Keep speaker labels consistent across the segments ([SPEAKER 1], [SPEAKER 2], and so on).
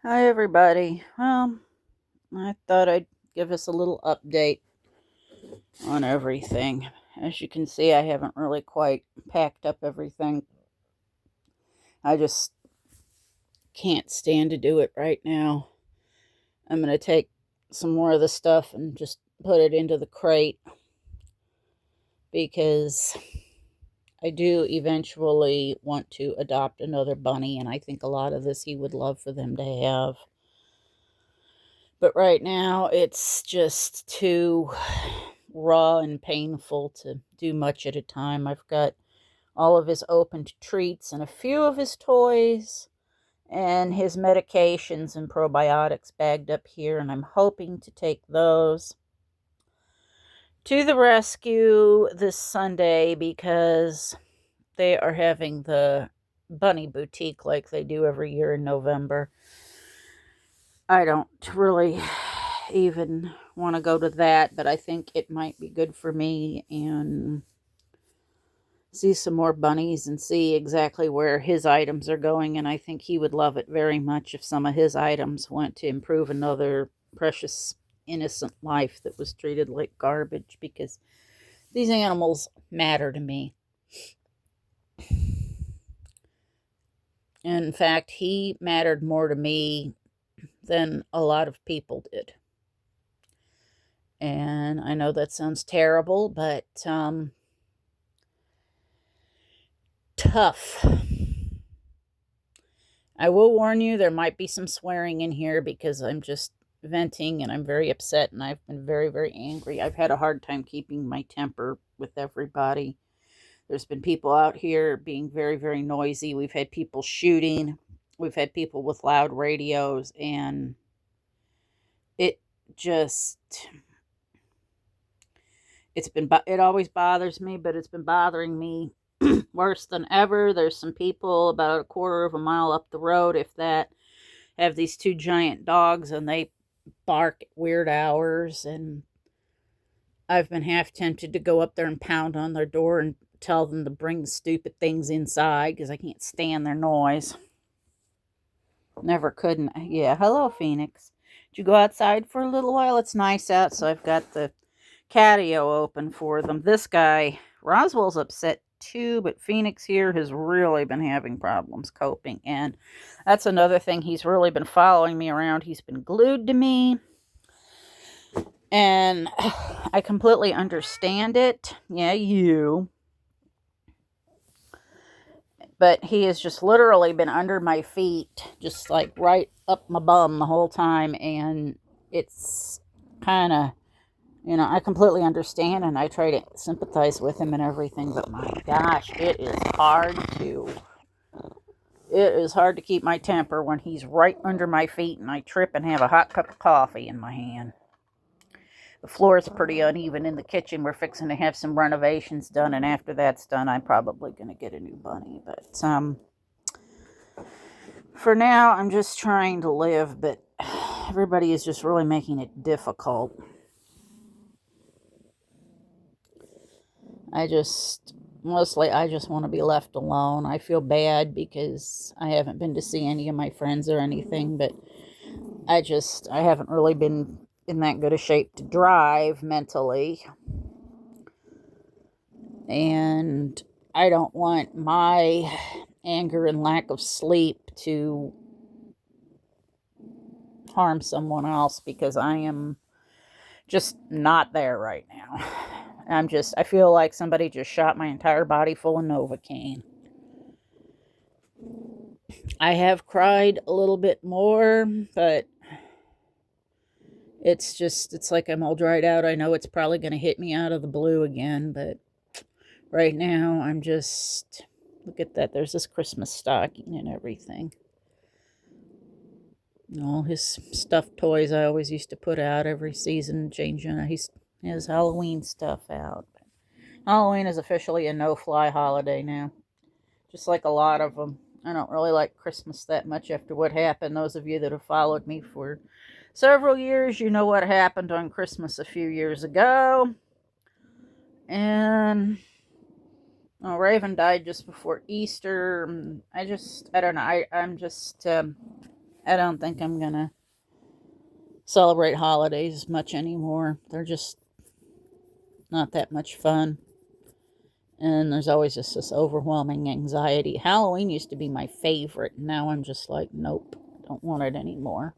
[SPEAKER 1] Hi, everybody. I thought I'd give us a little update on everything. As you can see, I haven't really quite packed up everything. I just can't stand to do it right now. I'm going to take some more of the stuff and just put it into the crate because I do eventually want to adopt another bunny, and I think a lot of this he would love for them to have. But right now, it's just too raw and painful to do much at a time. I've got all of his opened treats and a few of his toys and his medications and probiotics bagged up here, and I'm hoping to take those to the rescue this Sunday because they are having the bunny boutique like they do every year in November. I don't really even want to go to that, but I think it might be good for me and see some more bunnies and see exactly where his items are going. And I think he would love it very much if some of his items went to improve another precious, innocent life that was treated like garbage, because these animals matter to me. In fact, he mattered more to me than a lot of people did. And I know that sounds terrible, but tough. I will warn you, there might be some swearing in here because I'm just venting and I'm very upset and I've been very, very angry. I've had a hard time keeping my temper with everybody. There's been people out here being very, very noisy. We've had people shooting. We've had people with loud radios, and it just it always bothers me, but it's been bothering me worse than ever. There's some people about a quarter of a mile up the road, if that, have these two giant dogs, and they bark at weird hours. And I've been half tempted to go up there and pound on their door and tell them to bring stupid things inside because I can't stand their noise. Never couldn't. Yeah, hello, Phoenix. Did you go outside for a little while? It's nice out, so I've got the catio open for them. This guy, Roswell's upset too, but Phoenix here has really been having problems coping. And that's another thing. He's really been following me around. He's been glued to me. And I completely understand it. Yeah, you. But he has just literally been under my feet, just like right up my bum the whole time. And it's kind of, I completely understand and I try to sympathize with him and everything. But my gosh, it is hard to keep my temper when he's right under my feet and I trip and have a hot cup of coffee in my hand. The floor is pretty uneven in the kitchen. We're fixing to have some renovations done, and after that's done, I'm probably going to get a new bunny. But for now, I'm just trying to live, but everybody is just really making it difficult. I just want to be left alone. I feel bad because I haven't been to see any of my friends or anything, but I haven't really been in that good a shape to drive mentally. And I don't want my anger and lack of sleep to harm someone else because I am just not there right now. I feel like somebody just shot my entire body full of Novocaine. I have cried a little bit more, but it's like I'm all dried out. I know it's probably going to hit me out of the blue again, but right now look at that. There's this Christmas stocking and everything. All his stuffed toys I always used to put out every season, changing his Halloween stuff out. Halloween is officially a no-fly holiday now, just like a lot of them. I don't really like Christmas that much after what happened. Those of you that have followed me for several years, you know what happened on Christmas a few years ago. And Raven died just before Easter. I don't know. I'm just I don't think I'm going to celebrate holidays much anymore. They're just not that much fun. And there's always just this overwhelming anxiety. Halloween used to be my favorite. Now I'm just like, nope, don't want it anymore.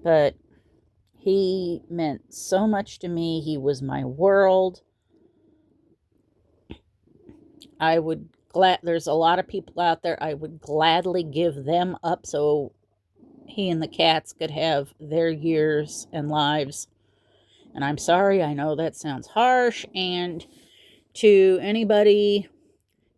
[SPEAKER 1] But he meant so much to me. He was my world. There's a lot of people out there I would gladly give them up so he and the cats could have their years and lives. And I'm sorry, I know that sounds harsh. And to anybody,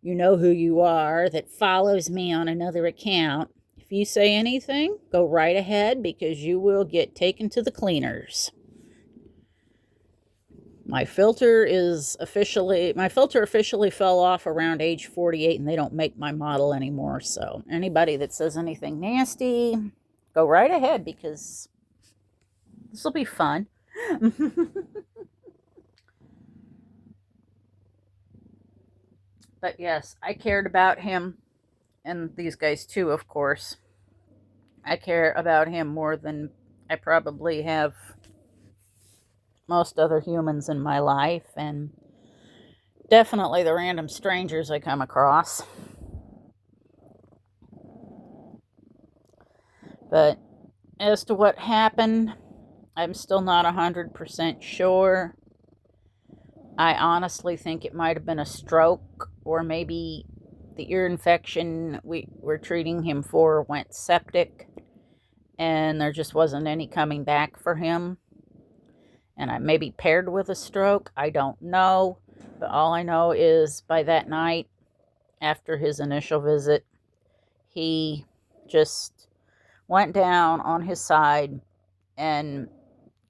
[SPEAKER 1] you know who you are, that follows me on another account, if you say anything, go right ahead because you will get taken to the cleaners. My filter officially fell off around age 48 and they don't make my model anymore. So anybody that says anything nasty, go right ahead because this will be fun. But yes, I cared about him and these guys too, of course. I care about him more than I probably have most other humans in my life, and definitely the random strangers I come across. But as to what happened, I'm still not 100% sure. I honestly think it might have been a stroke, or maybe the ear infection we were treating him for went septic, and there just wasn't any coming back for him. And I maybe paired with a stroke. I don't know. But all I know is by that night, after his initial visit, he just went down on his side and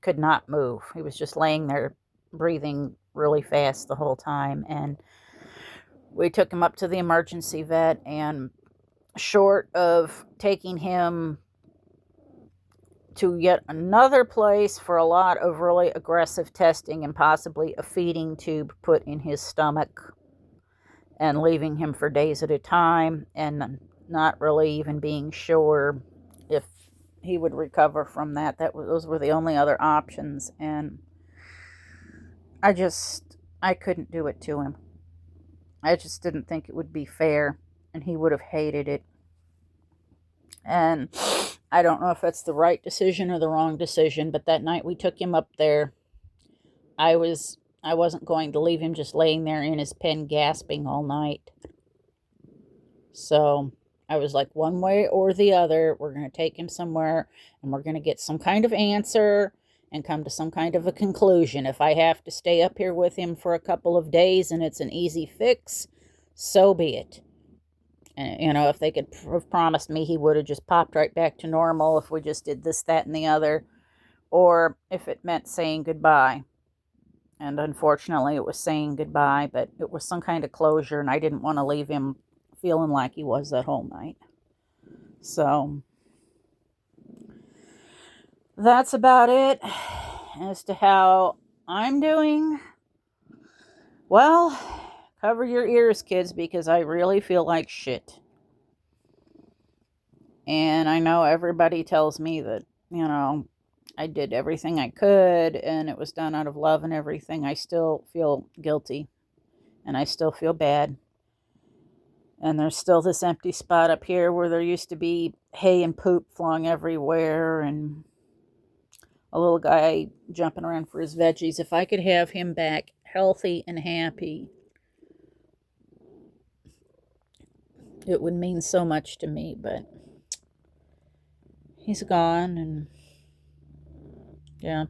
[SPEAKER 1] could not move. He was just laying there breathing really fast the whole time. And we took him up to the emergency vet, and short of taking him to yet another place for a lot of really aggressive testing and possibly a feeding tube put in his stomach and leaving him for days at a time and not really even being sure if he would recover from that. Those were the only other options, and I couldn't do it to him. I just didn't think it would be fair, and he would have hated it. And I don't know if that's the right decision or the wrong decision, but that night we took him up there. I wasn't going to leave him just laying there in his pen gasping all night. So I was like, one way or the other, we're going to take him somewhere and we're going to get some kind of answer and come to some kind of a conclusion. If I have to stay up here with him for a couple of days and it's an easy fix, so be it. And, if they could have promised me he would have just popped right back to normal if we just did this, that, and the other, or if it meant saying goodbye. And unfortunately, it was saying goodbye, but it was some kind of closure, and I didn't want to leave him feeling like he was that whole night. So that's about it. As to how I'm doing, well, cover your ears, kids, because I really feel like shit. And I know everybody tells me that, I did everything I could and it was done out of love and everything. I still feel guilty and I still feel bad. And there's still this empty spot up here where there used to be hay and poop flung everywhere and a little guy jumping around for his veggies. If I could have him back healthy and happy, it would mean so much to me, but he's gone, and yeah.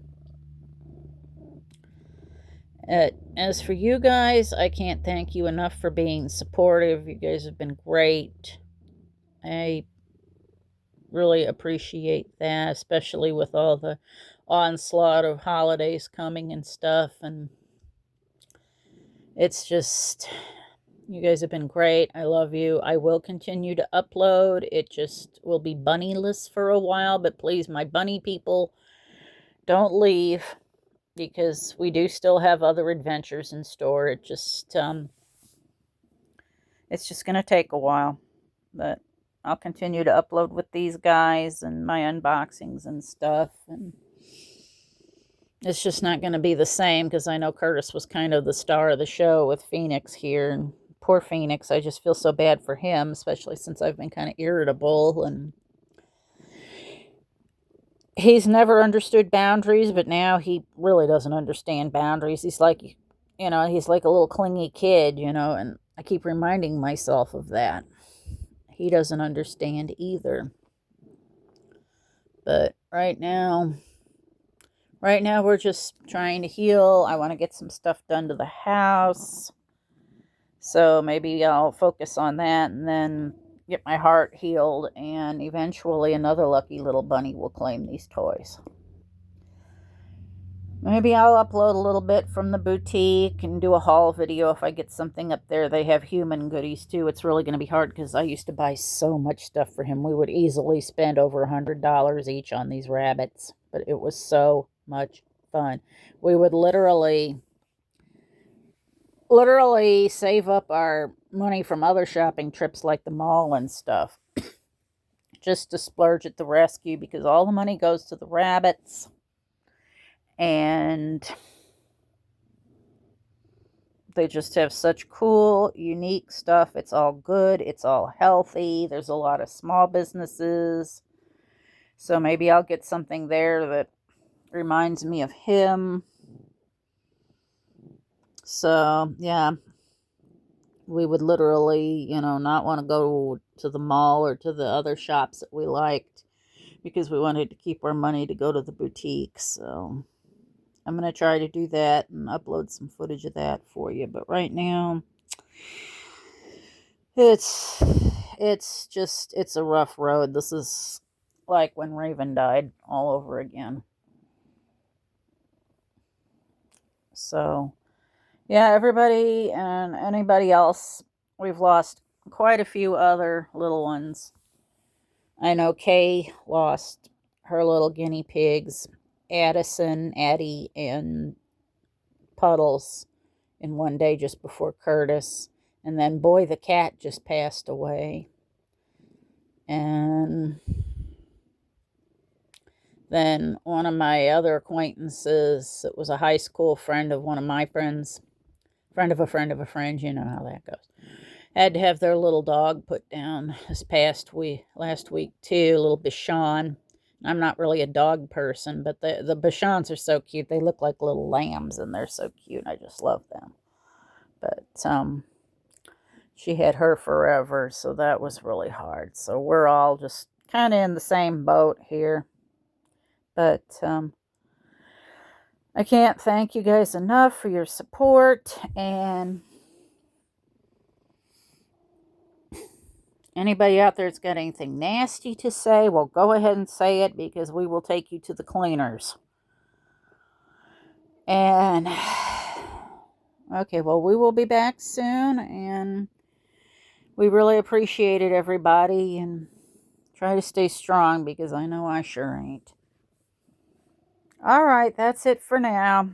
[SPEAKER 1] As for you guys, I can't thank you enough for being supportive. You guys have been great. I really appreciate that, especially with all the onslaught of holidays coming and stuff. And it's just, you guys have been great. I love you. I will continue to upload. It just will be bunnyless for a while, but please, my bunny people, don't leave, because we do still have other adventures in store. It's just going to take a while, but I'll continue to upload with these guys and my unboxings and stuff. And it's just not going to be the same because I know Curtis was kind of the star of the show with Phoenix here. And poor Phoenix, I just feel so bad for him, especially since I've been kind of irritable. And he's never understood boundaries, but now he really doesn't understand boundaries. He's like, he's like a little clingy kid, and I keep reminding myself of that. He doesn't understand either. But right now we're just trying to heal. I want to get some stuff done to the house. So maybe I'll focus on that and then get my heart healed, and eventually another lucky little bunny will claim these toys. Maybe I'll upload a little bit from the boutique and do a haul video if I get something up there. They have human goodies too. It's really going to be hard because I used to buy so much stuff for him. We would easily spend over $100 each on these rabbits, but it was so much fun. We would literally save up our money from other shopping trips like the mall and stuff just to splurge at the rescue, because all the money goes to the rabbits. And they just have such cool, unique stuff. It's all good. It's all healthy. There's a lot of small businesses. So maybe I'll get something there that reminds me of him. So, yeah. We would literally, not want to go to the mall or to the other shops that we liked because we wanted to keep our money to go to the boutique. So I'm going to try to do that and upload some footage of that for you. But right now, it's a rough road. This is like when Raven died all over again. So, yeah, everybody and anybody else, we've lost quite a few other little ones. I know Kay lost her little guinea pigs, Addison, Addie, and Puddles in one day just before Curtis. And then Boy the cat just passed away. And then one of my other acquaintances, it was a high school friend of one of my friends, friend of a friend of a friend, you know how that goes, had to have their little dog put down last week too, little Bichon. I'm not really a dog person, but the Bichons are so cute. They look like little lambs, and they're so cute. I just love them. But she had her forever, so that was really hard. So we're all just kind of in the same boat here. But I can't thank you guys enough for your support, and anybody out there that's got anything nasty to say, well, go ahead and say it, because we will take you to the cleaners. And, okay, well, we will be back soon, and we really appreciate it, everybody, and try to stay strong, because I know I sure ain't. All right, that's it for now.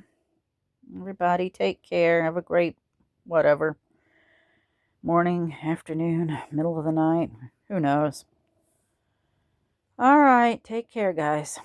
[SPEAKER 1] Everybody take care. Have a great whatever. Morning, afternoon, middle of the night. Who knows? All right, take care, guys.